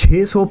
600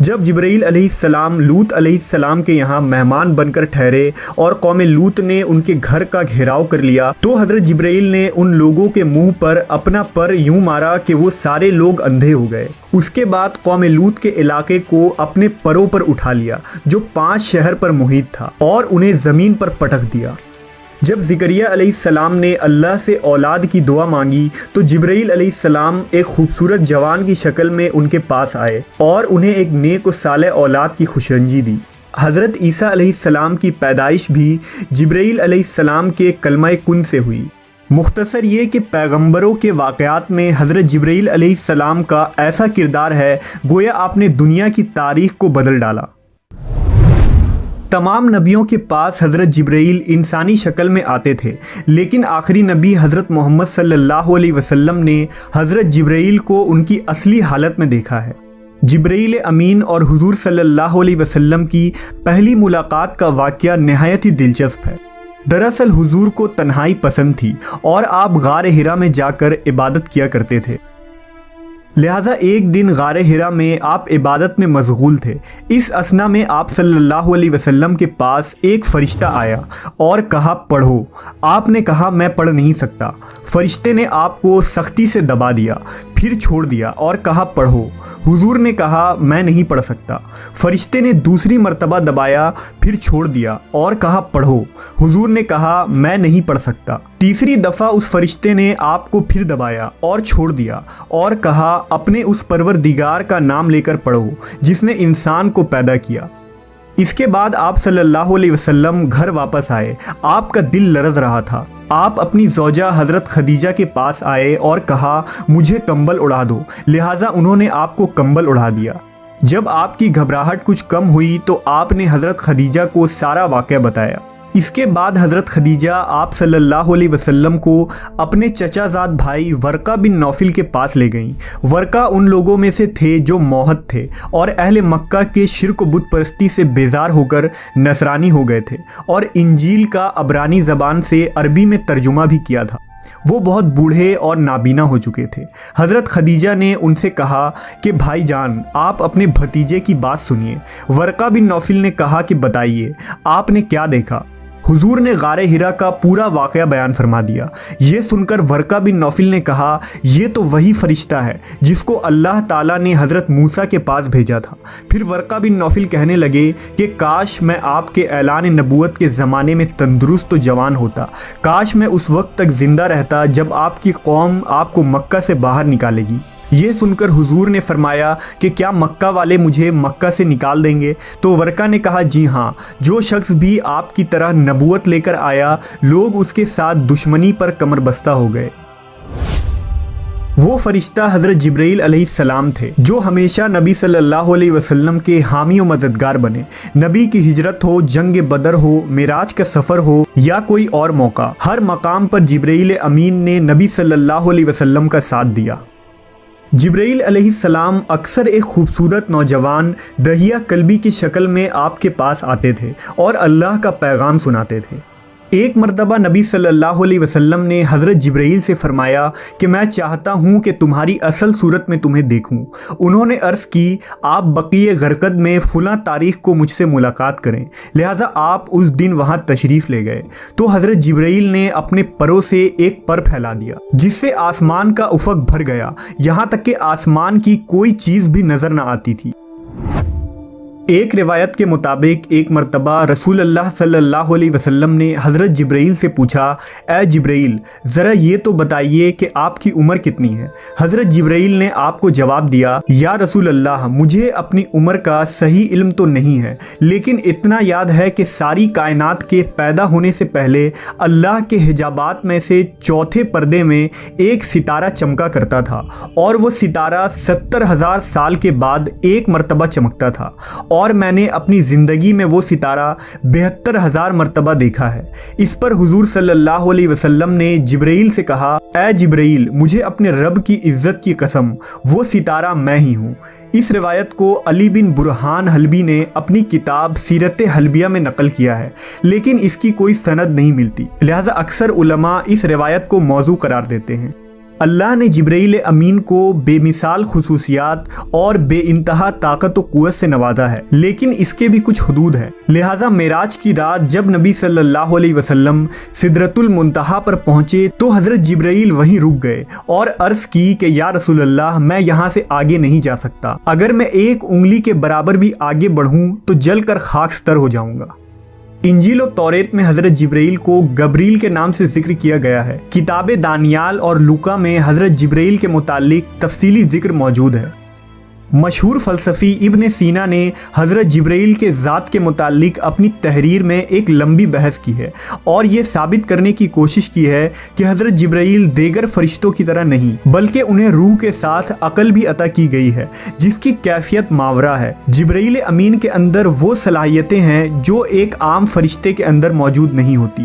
جب جبرائیل علیہ السلام لوط علیہ السلام کے یہاں مہمان بن کر ٹھہرے اور قوم لوط نے ان کے گھر کا گھیراؤ کر لیا تو حضرت جبرائیل نے ان لوگوں کے منہ پر اپنا پر یوں مارا کہ وہ سارے لوگ اندھے ہو گئے۔ اس کے بعد قوم لوط کے علاقے کو اپنے پروں پر اٹھا لیا جو 5 شہر پر محیط تھا اور انہیں زمین پر پٹک دیا۔ جب زکریا علیہ السلام نے اللہ سے اولاد کی دعا مانگی تو جبرائیل علیہ السلام ایک خوبصورت جوان کی شکل میں ان کے پاس آئے اور انہیں ایک نیک و صالح اولاد کی خوشرنجی دی۔ حضرت عیسیٰ علیہ السلام کی پیدائش بھی جبرائیل علیہ السلام کے کلمہ کن سے ہوئی۔ مختصر یہ کہ پیغمبروں کے واقعات میں حضرت جبرائیل علیہ السلام کا ایسا کردار ہے گویا آپ نے دنیا کی تاریخ کو بدل ڈالا۔ تمام نبیوں کے پاس حضرت جبرائیل انسانی شکل میں آتے تھے، لیکن آخری نبی حضرت محمد صلی اللہ علیہ وسلم نے حضرت جبرائیل کو ان کی اصلی حالت میں دیکھا ہے۔ جبرائیل امین اور حضور صلی اللہ علیہ وسلم کی پہلی ملاقات کا واقعہ نہایت ہی دلچسپ ہے۔ دراصل حضور کو تنہائی پسند تھی اور آپ غار حرا میں جا کر عبادت کیا کرتے تھے، لہٰذا ایک دن غار حرا میں آپ عبادت میں مشغول تھے۔ اس اثنا میں آپ صلی اللہ علیہ وسلم کے پاس ایک فرشتہ آیا اور کہا پڑھو۔ آپ نے کہا میں پڑھ نہیں سکتا۔ فرشتے نے آپ کو سختی سے دبا دیا، پھر چھوڑ دیا اور کہا پڑھو۔ حضور نے کہا میں نہیں پڑھ سکتا۔ فرشتے نے دوسری مرتبہ دبایا، پھر چھوڑ دیا اور کہا پڑھو۔ حضور نے کہا میں نہیں پڑھ سکتا۔ تیسری دفعہ اس فرشتے نے آپ کو پھر دبایا اور چھوڑ دیا اور کہا اپنے اس پروردگار کا نام لے کر پڑھو جس نے انسان کو پیدا کیا۔ اس کے بعد آپ صلی اللہ علیہ وسلم گھر واپس آئے۔ آپ کا دل لرز رہا تھا۔ آپ اپنی زوجہ حضرت خدیجہ کے پاس آئے اور کہا مجھے کمبل اڑا دو، لہٰذا انہوں نے آپ کو کمبل اڑا دیا۔ جب آپ کی گھبراہٹ کچھ کم ہوئی تو آپ نے حضرت خدیجہ کو سارا واقعہ بتایا۔ اس کے بعد حضرت خدیجہ آپ صلی اللہ علیہ وسلم کو اپنے چچا زاد بھائی ورقہ بن نوفل کے پاس لے گئیں۔ ورقہ ان لوگوں میں سے تھے جو موحد تھے اور اہل مکہ کے شرک و بت پرستی سے بیزار ہو کر نصرانی ہو گئے تھے اور انجیل کا عبرانی زبان سے عربی میں ترجمہ بھی کیا تھا۔ وہ بہت بوڑھے اور نابینا ہو چکے تھے۔ حضرت خدیجہ نے ان سے کہا کہ بھائی جان آپ اپنے بھتیجے کی بات سنیے۔ ورقہ بن نوفل نے کہا کہ بتائیے آپ نے کیا دیکھا؟ حضور نے غار حرا کا پورا واقعہ بیان فرما دیا۔ یہ سن کر ورقہ بن نوفل نے کہا یہ تو وہی فرشتہ ہے جس کو اللہ تعالیٰ نے حضرت موسیٰ کے پاس بھیجا تھا۔ پھر ورقہ بن نوفل کہنے لگے کہ کاش میں آپ کے اعلان نبوت کے زمانے میں تندرست و جوان ہوتا، کاش میں اس وقت تک زندہ رہتا جب آپ کی قوم آپ کو مکہ سے باہر نکالے گی۔ یہ سن کر حضور نے فرمایا کہ کیا مکہ والے مجھے مکہ سے نکال دیں گے؟ تو ورقہ نے کہا جی ہاں، جو شخص بھی آپ کی طرح نبوت لے کر آیا لوگ اس کے ساتھ دشمنی پر کمر بستہ ہو گئے۔ وہ فرشتہ حضرت جبرائیل علیہ السلام تھے جو ہمیشہ نبی صلی اللہ علیہ وسلم کے حامی و مددگار بنے۔ نبی کی ہجرت ہو، جنگ بدر ہو، معراج کا سفر ہو یا کوئی اور موقع، ہر مقام پر جبرائیل امین نے نبی صلی اللہ علیہ وسلم کا ساتھ دیا۔ جبرائیل علیہ السلام اکثر ایک خوبصورت نوجوان دہیہ قلبی کی شکل میں آپ کے پاس آتے تھے اور اللہ کا پیغام سناتے تھے۔ ایک مرتبہ نبی صلی اللہ علیہ وسلم نے حضرت جبرائیل سے فرمایا کہ میں چاہتا ہوں کہ تمہاری اصل صورت میں تمہیں دیکھوں۔ انہوں نے عرض کی آپ بقیع غرقد میں فلاں تاریخ کو مجھ سے ملاقات کریں، لہٰذا آپ اس دن وہاں تشریف لے گئے تو حضرت جبرائیل نے اپنے پروں سے ایک پر پھیلا دیا جس سے آسمان کا افق بھر گیا، یہاں تک کہ آسمان کی کوئی چیز بھی نظر نہ آتی تھی۔ ایک روایت کے مطابق ایک مرتبہ رسول اللہ صلی اللہ علیہ وسلم نے حضرت جبرائیل سے پوچھا اے جبرائیل ذرا یہ تو بتائیے کہ آپ کی عمر کتنی ہے؟ حضرت جبرائیل نے آپ کو جواب دیا یا رسول اللہ مجھے اپنی عمر کا صحیح علم تو نہیں ہے، لیکن اتنا یاد ہے کہ ساری کائنات کے پیدا ہونے سے پہلے اللہ کے حجابات میں سے چوتھے پردے میں ایک ستارہ چمکا کرتا تھا اور وہ ستارہ 70,000 سال کے بعد ایک مرتبہ چمکتا تھا، اور میں نے اپنی زندگی میں وہ ستارہ 72,000 مرتبہ دیکھا ہے۔ اس پر حضور صلی اللہ علیہ وسلم نے جبرائیل سے کہا اے جبرائیل مجھے اپنے رب کی عزت کی قسم وہ ستارہ میں ہی ہوں۔ اس روایت کو علی بن برہان حلبی نے اپنی کتاب سیرت حلبیہ میں نقل کیا ہے، لیکن اس کی کوئی سند نہیں ملتی، لہذا اکثر علماء اس روایت کو موضوع قرار دیتے ہیں۔ اللہ نے جبرائیل امین کو بے مثال خصوصیات اور بے انتہا طاقت و قوت سے نوازا ہے، لیکن اس کے بھی کچھ حدود ہیں۔ لہٰذا معراج کی رات جب نبی صلی اللہ علیہ وسلم سدرۃ المنتہا پر پہنچے تو حضرت جبرائیل وہیں رک گئے اور عرض کی کہ یا رسول اللہ، میں یہاں سے آگے نہیں جا سکتا، اگر میں ایک انگلی کے برابر بھی آگے بڑھوں تو جل کر خاکستر ہو جاؤں گا۔ انجیل و توریت میں حضرت جبرائیل کو گبریل کے نام سے ذکر کیا گیا ہے۔ کتاب دانیال اور لوکا میں حضرت جبرائیل کے متعلق تفصیلی ذکر موجود ہے۔ مشہور فلسفی ابن سینا نے حضرت جبرائیل کے ذات کے متعلق اپنی تحریر میں ایک لمبی بحث کی ہے اور یہ ثابت کرنے کی کوشش کی ہے کہ حضرت جبرائیل دیگر فرشتوں کی طرح نہیں، بلکہ انہیں روح کے ساتھ عقل بھی عطا کی گئی ہے جس کی کیفیت ماورا ہے۔ جبرائیل امین کے اندر وہ صلاحیتیں ہیں جو ایک عام فرشتے کے اندر موجود نہیں ہوتی۔